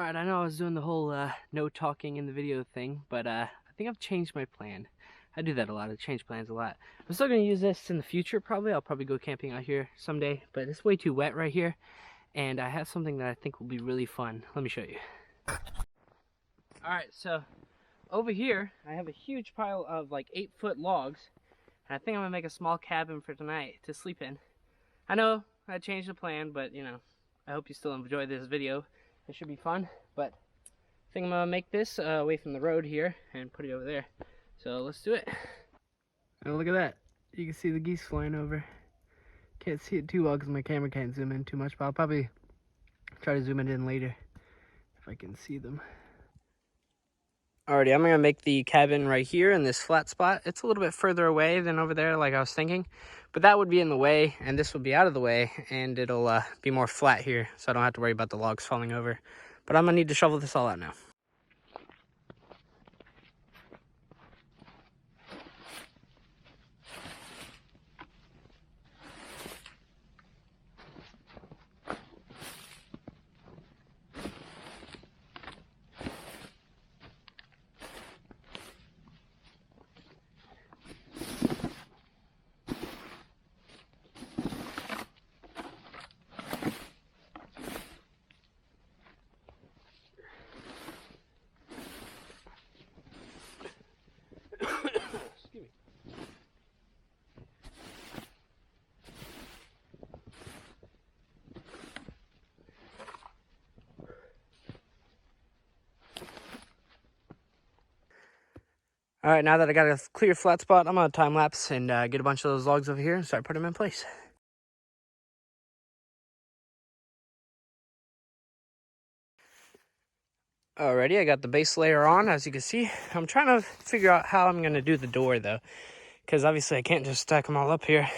Alright, I know I was doing the whole no talking in the video thing, but I think I've changed my plan. I do that a lot, I change plans a lot. I'm still going to use this in the future probably. I'll probably go camping out here someday, but it's way too wet right here, and I have something that I think will be really fun. Let me show you. Alright, so over here, I have a huge pile of like 8-foot logs, and I think I'm going to make a small cabin for tonight to sleep in. I know I changed the plan, but you know, I hope you still enjoy this video. It should be fun, but I think I'm gonna make this away from the road here and put it over there. So let's do it. Oh, look at that. You can see the geese flying over. Can't see it too well because my camera can't zoom in too much, but I'll probably try to zoom it in later if I can see them. Alrighty, I'm gonna make the cabin right here in this flat spot. It's a little bit further away than over there like I was thinking, but that would be in the way and this would be out of the way, and it'll be more flat here so I don't have to worry about the logs falling over. But I'm gonna need to shovel this all out now. All right, now that I got a clear flat spot, I'm gonna time lapse and get a bunch of those logs over here and start putting them in place. Alrighty, I got the base layer on, as you can see. I'm trying to figure out how I'm gonna do the door though, because obviously I can't just stack them all up here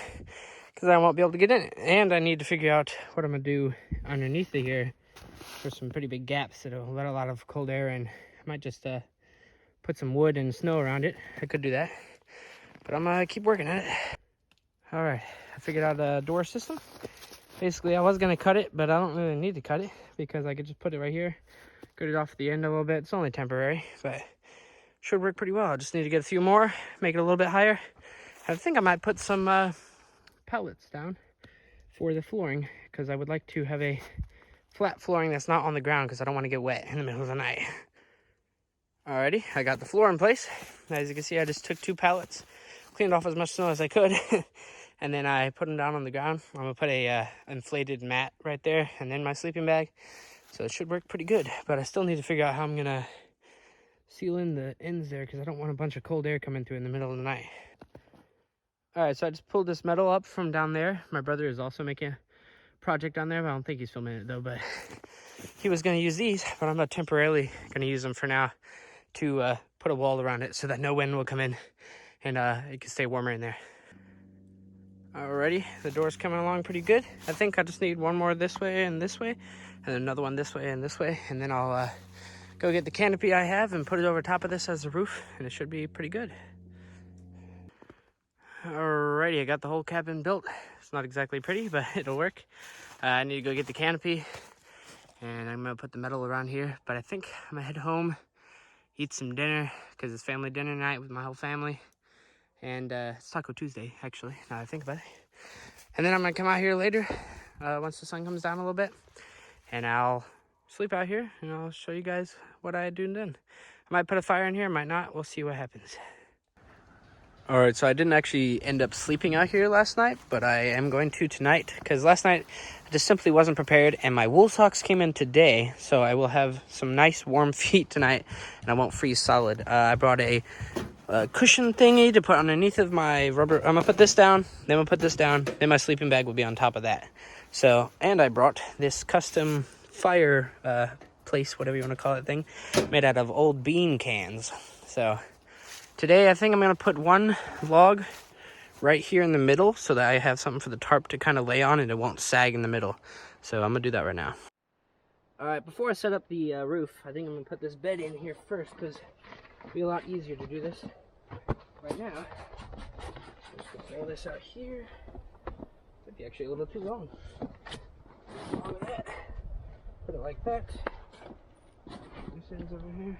because I won't be able to get in it. And I need to figure out what I'm gonna do underneath it here for some pretty big gaps that'll let a lot of cold air in. I might just put some wood and snow around it. I could do that, but I'm gonna keep working at it. All right, I figured out a door system. Basically, I was gonna cut it, but I don't really need to cut it because I could just put it right here, cut it off the end a little bit. It's only temporary, but should work pretty well. I just need to get a few more, make it a little bit higher. I think I might put some pellets down for the flooring because I would like to have a flat flooring that's not on the ground because I don't want to get wet in the middle of the night. Alrighty, I got the floor in place. As you can see, I just took 2 pallets, cleaned off as much snow as I could, and then I put them down on the ground. I'm gonna put a inflated mat right there and then my sleeping bag. So it should work pretty good, but I still need to figure out how I'm gonna seal in the ends there because I don't want a bunch of cold air coming through in the middle of the night. Alright, so I just pulled this metal up from down there. My brother is also making a project down there, but I don't think he's filming it though, but he was gonna use these, but I'm not temporarily gonna use them for now to put a wall around it so that no wind will come in and it can stay warmer in there. Alrighty, the door's coming along pretty good. I think I just need one more this way, and another one this way, and then I'll go get the canopy I have and put it over top of this as a roof, and it should be pretty good. Alrighty, I got the whole cabin built. It's not exactly pretty, but it'll work. I need to go get the canopy, and I'm gonna put the metal around here, but I think I'm gonna head home, eat some dinner because it's family dinner night with my whole family, and it's Taco Tuesday actually, now that I think about it. And then I'm gonna come out here later once the sun comes down a little bit, and I'll sleep out here and I'll show you guys what I do then. I might put a fire in here, might not, we'll see what happens. All right, so I didn't actually end up sleeping out here last night, but I am going to tonight because last night I just simply wasn't prepared, and my wool socks came in today, so I will have some nice warm feet tonight and I won't freeze solid. I brought a cushion thingy to put underneath of my rubber. I'm gonna put this down, then we'll put this down, then my sleeping bag will be on top of that. So, and I brought this custom fire place, whatever you want to call it, thing, made out of old bean cans. So today I think I'm gonna put one log right here in the middle so that I have something for the tarp to kind of lay on and it won't sag in the middle. So I'm gonna do that right now. All right, before I set up the roof, I think I'm gonna put this bed in here first because it'll be a lot easier to do this right now. Just roll this out here. Might be actually a little too long. Put it like that. This ends over here.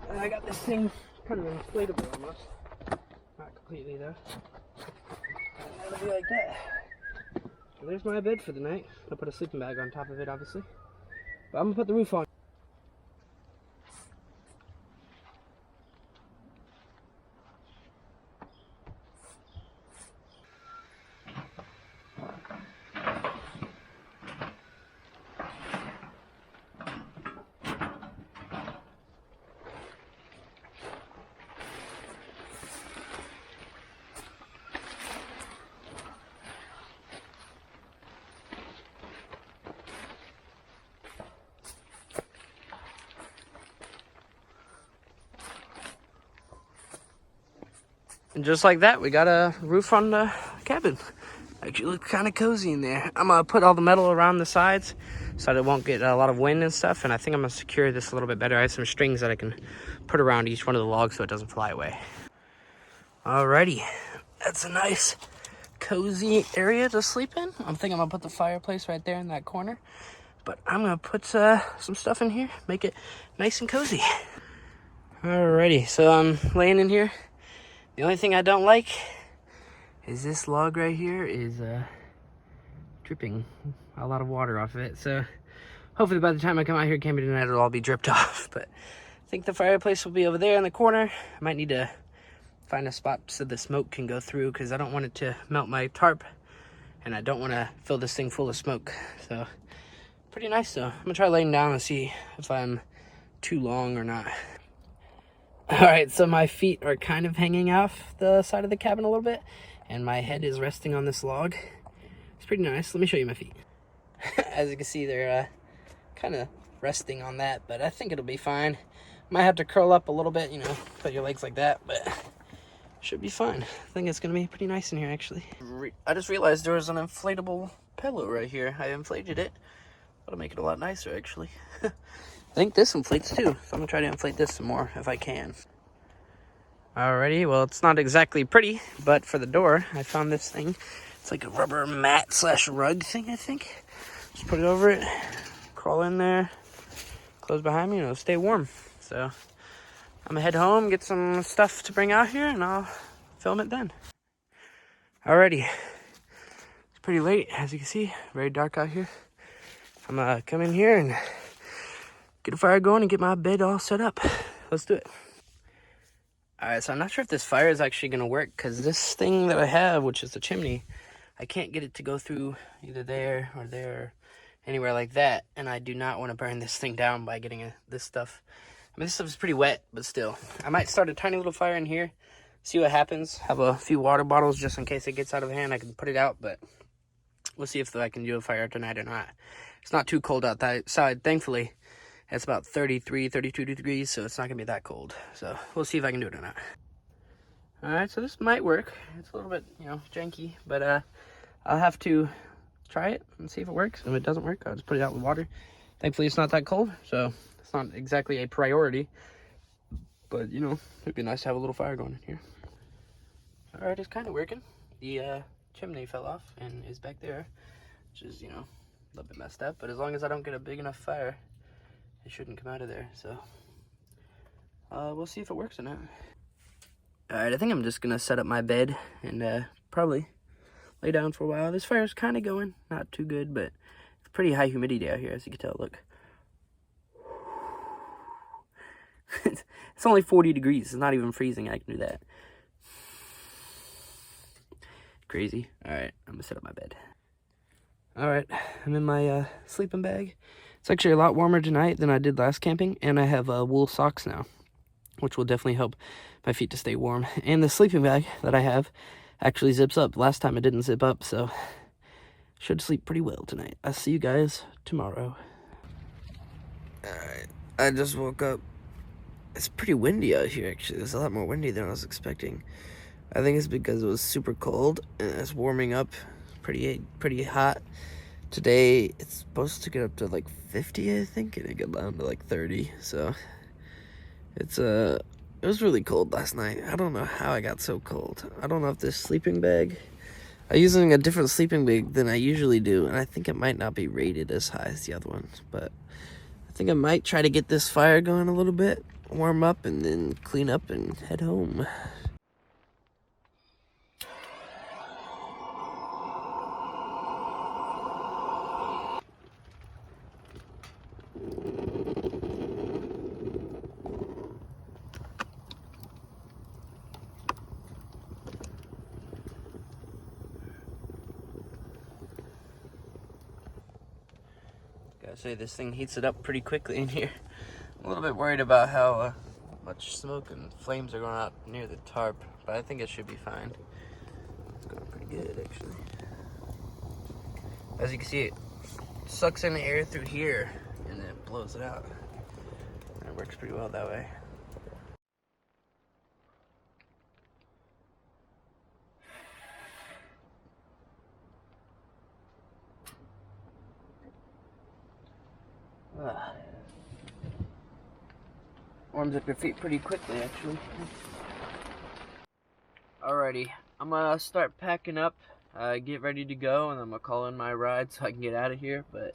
And I got this thing kind of inflatable almost. Not completely though. And it'll be like that. And there's my bed for the night. I'll put a sleeping bag on top of it, obviously. But I'm gonna put the roof on. And just like that, we got a roof on the cabin. Actually looks kind of cozy in there. I'm gonna put all the metal around the sides so that it won't get a lot of wind and stuff. And I think I'm gonna secure this a little bit better. I have some strings that I can put around each one of the logs so it doesn't fly away. Alrighty, that's a nice cozy area to sleep in. I'm thinking I'm gonna put the fireplace right there in that corner. But I'm gonna put some stuff in here, make it nice and cozy. Alrighty, so I'm laying in here. The only thing I don't like is this log right here is dripping a lot of water off of it. So hopefully by the time I come out here camping tonight, it'll all be dripped off. But I think the fireplace will be over there in the corner. I might need to find a spot so the smoke can go through because I don't want it to melt my tarp. And I don't want to fill this thing full of smoke. So pretty nice though. I'm gonna try laying down and see if I'm too long or not. All right, so my feet are kind of hanging off the side of the cabin a little bit, and my head is resting on this log. It's pretty nice. Let me show you my feet. As you can see, they're kind of resting on that, but I think it'll be fine. Might have to curl up a little bit, you know, put your legs like that, but should be fine. I think it's gonna be pretty nice in here, actually. I just realized there was an inflatable pillow right here. I inflated it. That'll make it a lot nicer, actually. I think this inflates too, so I'm gonna try to inflate this some more if I can. Alrighty, well, it's not exactly pretty, but for the door, I found this thing. It's like a rubber mat / rug thing, I think. Just put it over it, crawl in there, close behind me, and it'll stay warm. So I'm gonna head home, get some stuff to bring out here, and I'll film it then. Alrighty, it's pretty late, as you can see, very dark out here. I'm gonna come in here and get a fire going and get my bed all set up. Let's do it. All right, so I'm not sure if this fire is actually gonna work because this thing that I have, which is the chimney, I can't get it to go through either there or anywhere like that. And I do not want to burn this thing down by getting this stuff. I mean, this stuff is pretty wet, but still. I might start a tiny little fire in here, see what happens. Have a few water bottles just in case it gets out of hand. I can put it out, but we'll see if I can do a fire tonight or not. It's not too cold outside, thankfully. It's about 33, 32 degrees, so it's not going to be that cold. So we'll see if I can do it or not. All right, so this might work. It's a little bit, you know, janky, but I'll have to try it and see if it works. If it doesn't work, I'll just put it out with water. Thankfully, it's not that cold, so it's not exactly a priority. But, you know, it'd be nice to have a little fire going in here. All right, it's kind of working. The chimney fell off and is back there, which is, you know, a little bit messed up. But as long as I don't get a big enough fire, it shouldn't come out of there, so we'll see if it works or not. All right, I think I'm just gonna set up my bed and probably lay down for a while. This fire's kind of going, not too good, but it's pretty high humidity out here, as you can tell. Look, it's only 40 degrees. It's not even freezing. I can do that. Crazy. All right, I'm gonna set up my bed. All right, I'm in my sleeping bag. It's actually a lot warmer tonight than I did last camping, and I have wool socks now, which will definitely help my feet to stay warm. And the sleeping bag that I have actually zips up. Last time it didn't zip up, so should sleep pretty well tonight. I'll see you guys tomorrow. Alright, I just woke up. It's pretty windy out here, actually. It's a lot more windy than I was expecting. I think it's because it was super cold, and it's warming up pretty hot. Today, it's supposed to get up to like 50, I think, and it got down to like 30, so it's, it was really cold last night. I don't know how I got so cold. I don't know if this sleeping bag, I'm using a different sleeping bag than I usually do, and I think it might not be rated as high as the other ones, but I think I might try to get this fire going a little bit, warm up, and then clean up and head home. Gotta say, this thing heats it up pretty quickly in here. I'm a little bit worried about how much smoke and flames are going out near the tarp, but I think it should be fine. It's going pretty good, actually. As you can see, it sucks in the air through here and then it blows it out. And it works pretty well that way. Warms up your feet pretty quickly, actually. Alrighty, I'm gonna start packing up, get ready to go, and I'm gonna call in my ride so I can get out of here. But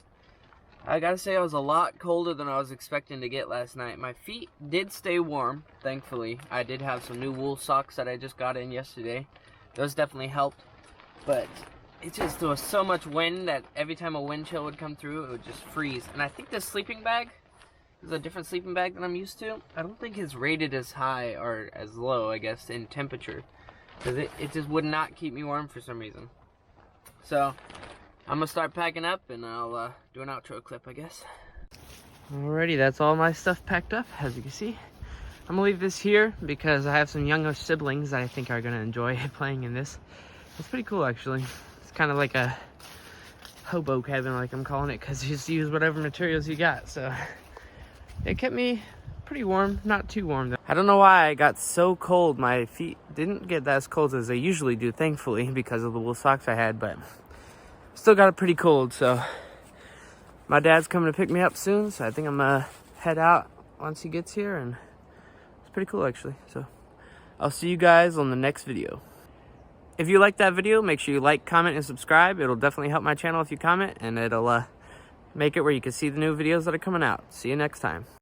I gotta say, I was a lot colder than I was expecting to get last night. My feet did stay warm, thankfully. I did have some new wool socks that I just got in yesterday. Those definitely helped, but there was so much wind that every time a wind chill would come through, it would just freeze. And I think this sleeping bag is a different sleeping bag than I'm used to. I don't think it's rated as high or as low, I guess, in temperature. Because it just would not keep me warm for some reason. So, I'm going to start packing up and I'll do an outro clip, I guess. Alrighty, that's all my stuff packed up, as you can see. I'm going to leave this here because I have some younger siblings that I think are going to enjoy playing in this. It's pretty cool, actually. It's kind of like a hobo cabin, like I'm calling it, because you just use whatever materials you got. So, it kept me pretty warm, not too warm though. I don't know why I got so cold. My feet didn't get as cold as they usually do, thankfully, because of the wool socks I had, but still got it pretty cold. So my dad's coming to pick me up soon, so I think I'm gonna head out once he gets here, and it's pretty cool, actually. So I'll see you guys on the next video. If you like that video, make sure you like, comment, and subscribe. It'll definitely help my channel if you comment, and it'll make it where you can see the new videos that are coming out. See you next time.